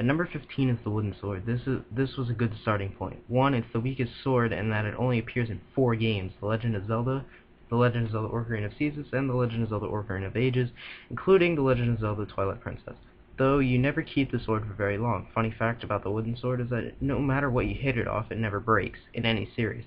At number 15 is the wooden sword. This was a good starting point. One, it's the weakest sword in that it only appears in 4 games: The Legend of Zelda, The Legend of Zelda Ocarina of Seasons, and The Legend of Zelda Ocarina of Ages, including The Legend of Zelda Twilight Princess. Though you never keep the sword for very long. Funny fact about the wooden sword is that no matter what you hit it off, it never breaks, in any series.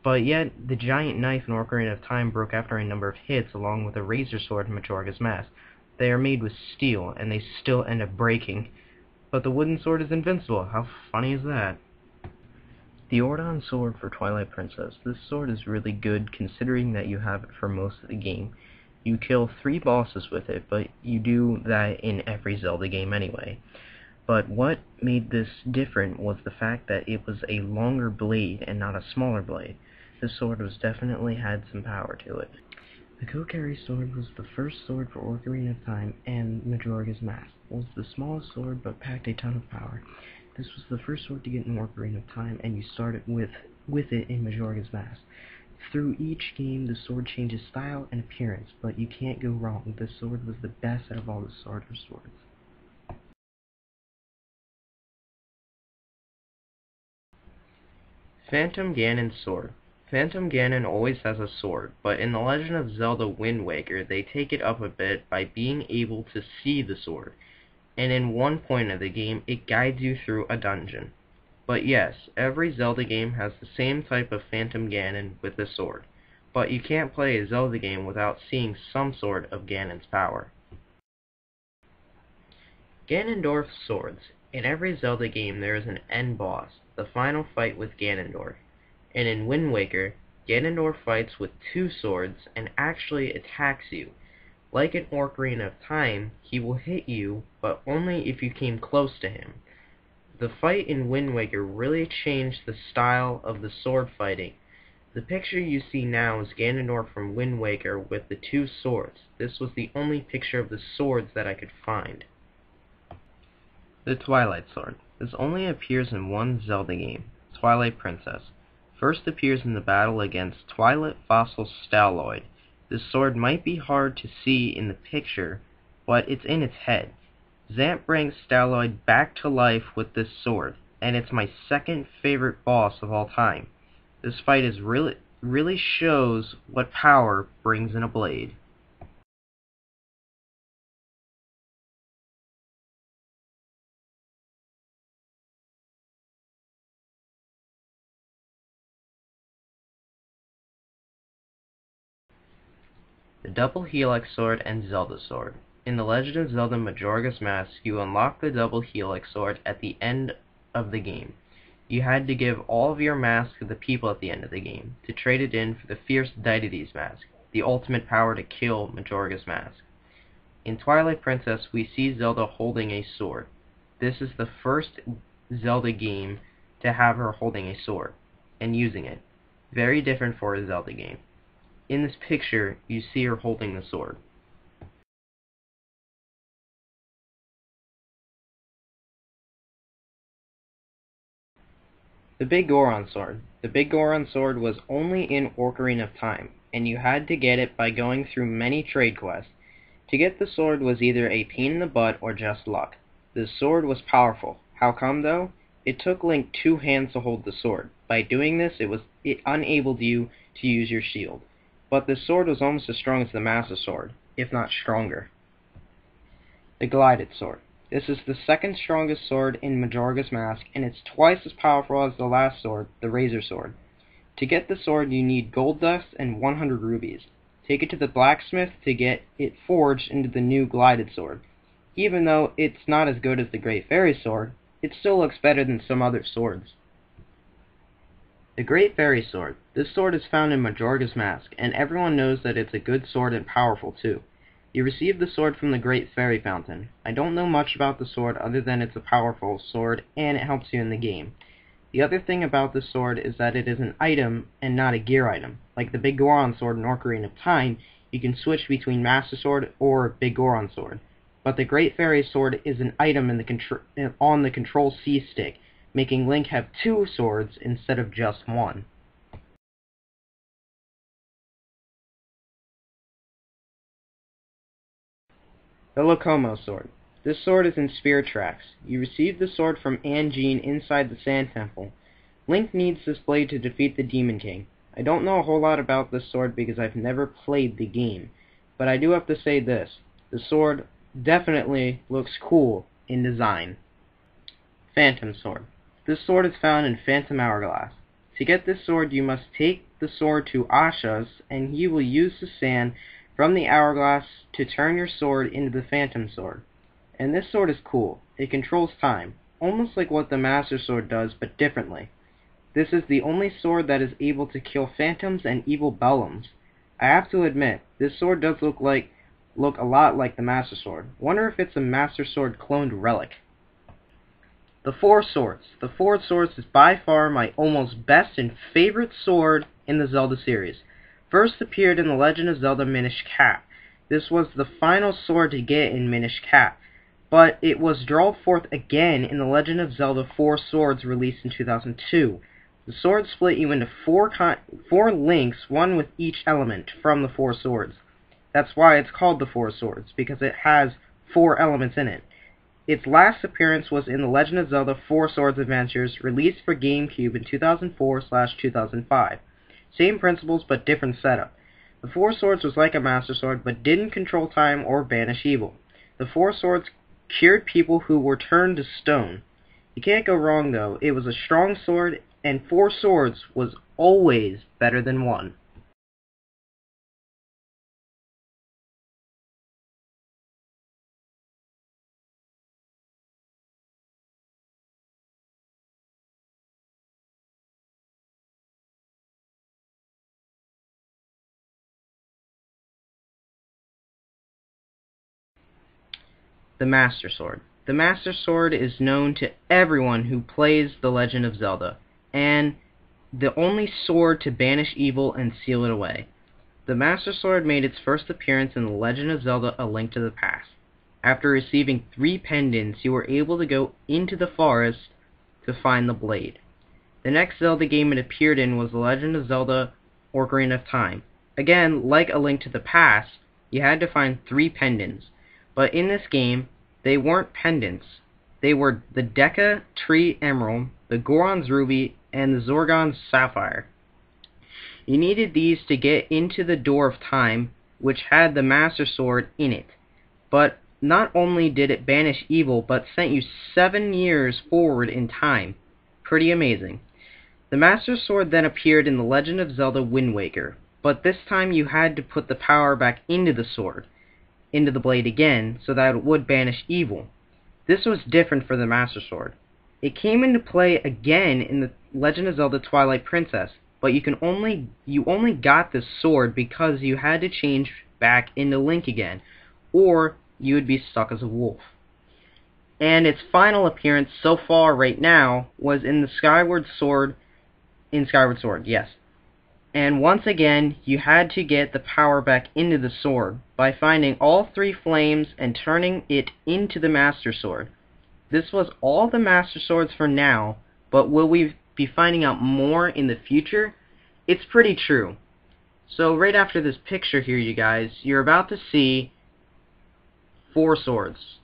But yet, the giant knife in Ocarina of Time broke after a number of hits, along with a razor sword in Majora's Mask. They are made with steel, and they still end up breaking. But the wooden sword is invincible. How funny is that? The Ordon sword for Twilight Princess. This sword is really good considering that you have it for most of the game. You kill 3 bosses with it, but you do that in every Zelda game anyway. But what made this different was the fact that it was a longer blade and not a smaller blade. This sword definitely had some power to it. The Kokiri sword was the first sword for Ocarina of Time and Majora's Mask. It was the smallest sword but packed a ton of power. This was the first sword to get in Ocarina of Time, and you started with it in Majora's Mask. Through each game, the sword changes style and appearance, but you can't go wrong. This sword was the best out of all the swords. Phantom Ganon's sword. Phantom Ganon always has a sword, but in The Legend of Zelda Wind Waker, they take it up a bit by being able to see the sword, and in one point of the game, it guides you through a dungeon. But yes, every Zelda game has the same type of Phantom Ganon with a sword, but you can't play a Zelda game without seeing some sort of Ganon's power. Ganondorf's swords. In every Zelda game there is an end boss, the final fight with Ganondorf. And in Wind Waker, Ganondorf fights with 2 swords and actually attacks you. Like in Ocarina of Time, he will hit you, but only if you came close to him. The fight in Wind Waker really changed the style of the sword fighting. The picture you see now is Ganondorf from Wind Waker with the 2 swords. This was the only picture of the swords that I could find. The Twilight Sword. This only appears in one Zelda game, Twilight Princess. First appears in the battle against Twilight Fossil Stalloid. This sword might be hard to see in the picture, but it's in its head. Zamp brings Stalloid back to life with this sword, and it's my second favorite boss of all time. This fight really shows what power brings in a blade. The Double Helix Sword and Zelda Sword. In The Legend of Zelda Majora's Mask, you unlock the Double Helix Sword at the end of the game. You had to give all of your masks to the people at the end of the game, to trade it in for the Fierce Deity's Mask, the ultimate power to kill Majora's Mask. In Twilight Princess, we see Zelda holding a sword. This is the first Zelda game to have her holding a sword, and using it. Very different for a Zelda game. In this picture, you see her holding the sword. The Big Goron Sword. The Big Goron Sword was only in Ocarina of Time, and you had to get it by going through many trade quests. To get the sword was either a pain in the butt or just luck. The sword was powerful. How come though? It took Link 2 hands to hold the sword. By doing this, it enabled you to use your shield. But the sword was almost as strong as the Master Sword, if not stronger. The Glided Sword. This is the second strongest sword in Majora's Mask, and it's twice as powerful as the last sword, the Razor Sword. To get the sword, you need gold dust and 100 rubies. Take it to the blacksmith to get it forged into the new Glided Sword. Even though it's not as good as the Great Fairy Sword, it still looks better than some other swords. The Great Fairy Sword. This sword is found in Majora's Mask, and everyone knows that it's a good sword and powerful too. You receive the sword from the Great Fairy Fountain. I don't know much about the sword other than it's a powerful sword, and it helps you in the game. The other thing about this sword is that it is an item and not a gear item. Like the Big Goron Sword in Ocarina of Time, you can switch between Master Sword or Big Goron Sword. But the Great Fairy Sword is an item on the Control C stick, making Link have 2 swords instead of just 1. The Lokomo Sword. This sword is in Spirit Tracks. You receive the sword from Anjean inside the Sand Temple. Link needs this blade to defeat the Demon King. I don't know a whole lot about this sword because I've never played the game, but I do have to say this. The sword definitely looks cool in design. Phantom Sword. This sword is found in Phantom Hourglass. To get this sword, you must take the sword to Asha's, and he will use the sand from the hourglass to turn your sword into the Phantom Sword. And this sword is cool. It controls time, almost like what the Master Sword does, but differently. This is the only sword that is able to kill phantoms and evil Bellums. I have to admit, this sword does look a lot like the Master Sword. Wonder if it's a Master Sword cloned relic. The Four Swords. The Four Swords is by far my almost best and favorite sword in the Zelda series. First appeared in the Legend of Zelda Minish Cap. This was the final sword to get in Minish Cap, but it was drawn forth again in the Legend of Zelda Four Swords released in 2002. The sword split you into four links, one with each element from the Four Swords. That's why it's called the Four Swords, because it has 4 elements in it. Its last appearance was in The Legend of Zelda Four Swords Adventures, released for GameCube in 2004/2005. Same principles, but different setup. The Four Swords was like a Master Sword, but didn't control time or banish evil. The Four Swords cured people who were turned to stone. You can't go wrong, though. It was a strong sword, and 4 swords was always better than 1. The Master Sword. The Master Sword is known to everyone who plays The Legend of Zelda, and the only sword to banish evil and seal it away. The Master Sword made its first appearance in The Legend of Zelda: A Link to the Past. After receiving 3 pendants, you were able to go into the forest to find the blade. The next Zelda game it appeared in was The Legend of Zelda: Ocarina of Time. Again, like A Link to the Past, you had to find 3 pendants, but in this game, they weren't pendants. They were the Deca Tree Emerald, the Goron's Ruby, and the Zorgon's Sapphire. You needed these to get into the Door of Time, which had the Master Sword in it. But not only did it banish evil, but sent you 7 years forward in time. Pretty amazing. The Master Sword then appeared in The Legend of Zelda Wind Waker, but this time you had to put the power back into the sword, into the blade again, so that it would banish evil. This was different for the Master Sword. It came into play again in The Legend of Zelda Twilight Princess, but you only got this sword because you had to change back into Link again, or you would be stuck as a wolf. And its final appearance so far right now was in Skyward Sword, yes. And once again, you had to get the power back into the sword by finding all 3 flames and turning it into the Master Sword. This was all the Master Swords for now, but will we be finding out more in the future? It's pretty true. So right after this picture here, you guys, you're about to see 4 swords.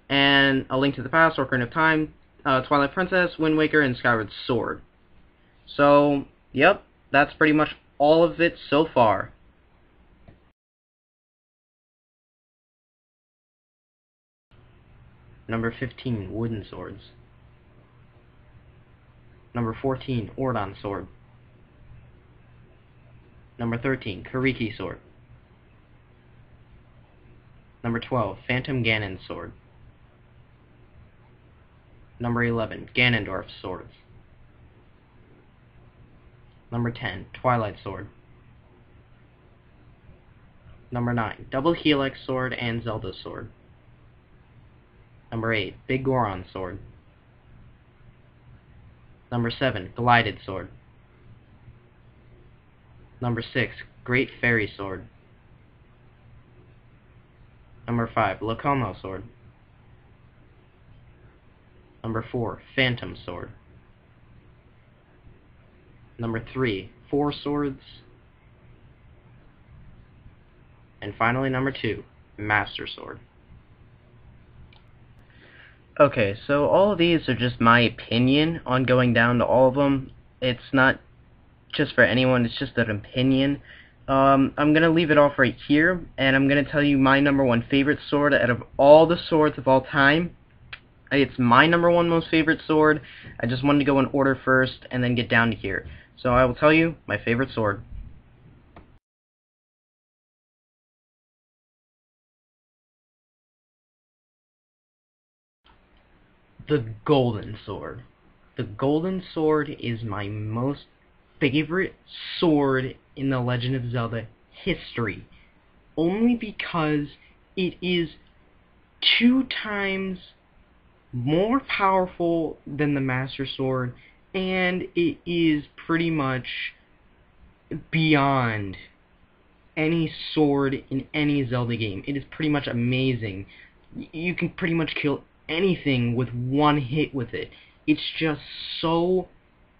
And A Link to the Past, Ocarina of Time, Twilight Princess, Wind Waker, and Skyward Sword. So, yep, that's pretty much all of it so far. Number 15, Wooden Swords. Number 14, Ordon Sword. Number 13, Kariki Sword. Number 12, Phantom Ganon Sword. Number 11, Ganondorf Swords. Number 10, Twilight Sword. Number 9, Double Helix Sword and Zelda Sword. Number 8, Big Goron Sword. Number 7, Glided Sword. Number 6, Great Fairy Sword. Number 5, Locomo Sword. Number 4, Phantom Sword. Number 3, Four Swords. And finally, number 2, Master Sword. Okay, so all of these are just my opinion on going down to all of them. It's not just for anyone, it's just an opinion. I'm gonna leave it off right here, and I'm gonna tell you my number one favorite sword out of all the swords of all time. It's my number one most favorite sword. I just wanted to go in order first, and then get down to here. So I will tell you my favorite sword. The Golden Sword. The Golden Sword is my most favorite sword in the Legend of Zelda history. Only because it is 2 times more powerful than the Master Sword, and it is pretty much beyond any sword in any Zelda game. It is pretty much amazing. You can pretty much kill anything with one hit with it. It's just so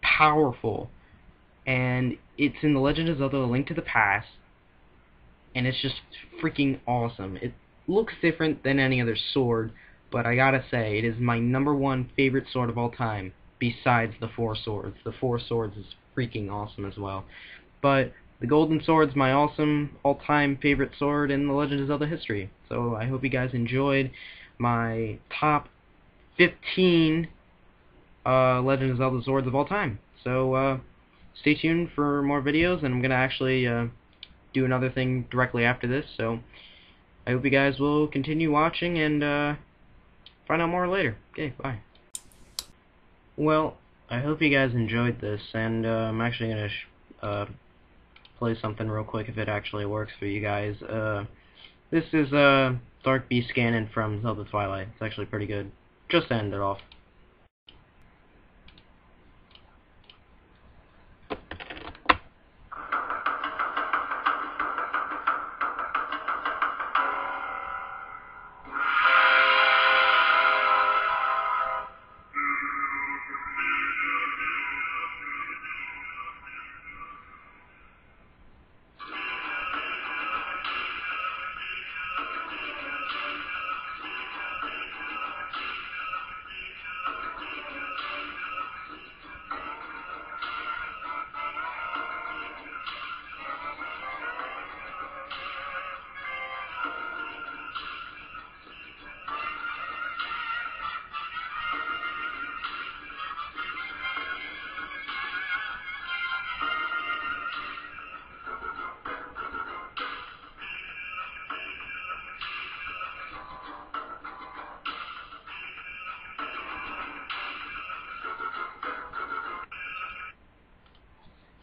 powerful. And it's in The Legend of Zelda: A Link to the Past, and it's just freaking awesome. It looks different than any other sword, but I gotta say, it is my number one favorite sword of all time, besides the Four Swords. The Four Swords is freaking awesome as well. But the Golden Sword's my awesome, all-time favorite sword in the Legend of Zelda history. So I hope you guys enjoyed my top 15 Legend of Zelda swords of all time. So stay tuned for more videos, and I'm gonna actually do another thing directly after this. So I hope you guys will continue watching and find out more later. Okay, bye. Well, I hope you guys enjoyed this, and I'm actually gonna play something real quick if it actually works for you guys. This is Dark Beast Ganon from Zelda Twilight. It's actually pretty good. Just to end it off.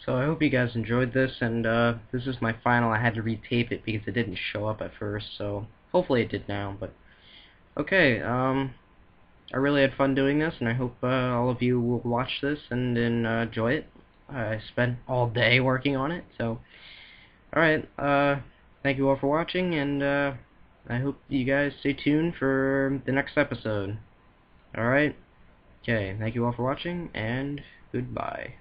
So I hope you guys enjoyed this, and this is my final. I had to retape it because it didn't show up at first, so hopefully it did now. But okay, I really had fun doing this, and I hope all of you will watch this and enjoy it. I spent all day working on it, so alright, thank you all for watching, and I hope you guys stay tuned for the next episode. Alright, okay, thank you all for watching, and goodbye.